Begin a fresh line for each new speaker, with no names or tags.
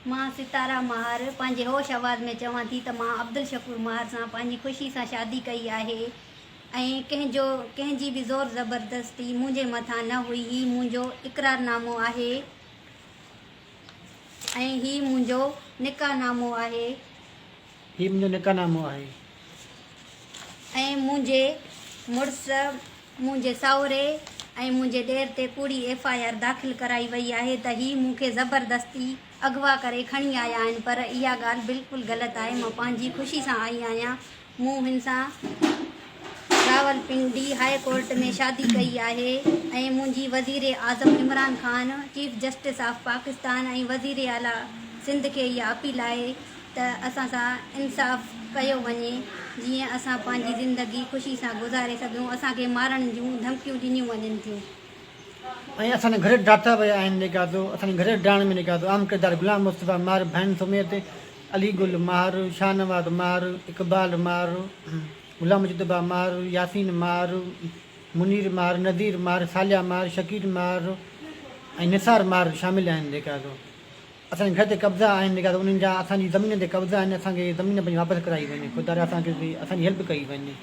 मां सितारा महार पंहिंजे होश आवाज़ में चवां थी त मां अब्दुल शकूर महार सां पंहिंजी ख़ुशी सां शादी कई आहे ऐं कंहिंजी बि ज़ोर ज़बरदस्ती मुंहिंजे मथां न हुई। ही मुंहिंजो इक़रारनामो आहे ऐं ही मुंहिंजो निकाहनामो आहे।
ही मुंहिंजो निकाहनामो आहे
ऐं मुंहिंजे मुड़ुस, मुंहिंजे साहुरे ऐं मुंहिंजे ॾेर ते पूरी FIR दाख़िल कराई वई आहे त ही मूंखे ज़बरदस्ती अगवा करे खणी आया आहिनि, पर इहा ॻाल्हि बिल्कुलु ग़लति आहे। मां पंहिंजी ख़ुशी सां आई आहियां। मूं हिन सां रावलपिंडी हाई कोर्ट में शादी कई आहे ऐं मुंहिंजी वज़ीर आज़म Imran Khan, chief justice of Pakistan ऐं वज़ीर आला सिंध खे इहा अपील आहे त असां सां इंसाफ़ कयो वञे, जीअं असां पंहिंजी ज़िंदगी ख़ुशी सां गुज़ारे सघूं। असांखे मारण जूं धमकियूं ॾिनियूं वञनि थियूं
ऐं असांजे घर ॾाता विया आहिनि जेका तो असांजे घर ॾाण में जेका तो आम किरदार गुलाम मुस्तफ़ा मार, बहन सुमेत, अली गुल मार, शाहनवाज़ मार, इक़बाल मार, गुलाम मुजतबा मार, यासीन मार, मुनीर मार, नदीर मार, सालिया मार, शकीर मार ऐं निसार मार शामिल आहिनि जेका तो असांजे घर ते कब्ज़ा आहिनि जेका उन्हनि जा असांजी ज़मीन ते कब्ज़ा आहिनि। असांखे ज़मीन पंहिंजी वापसि कराई वञे, ख़ुदा असांखे असांजी हेल्प कई वञे।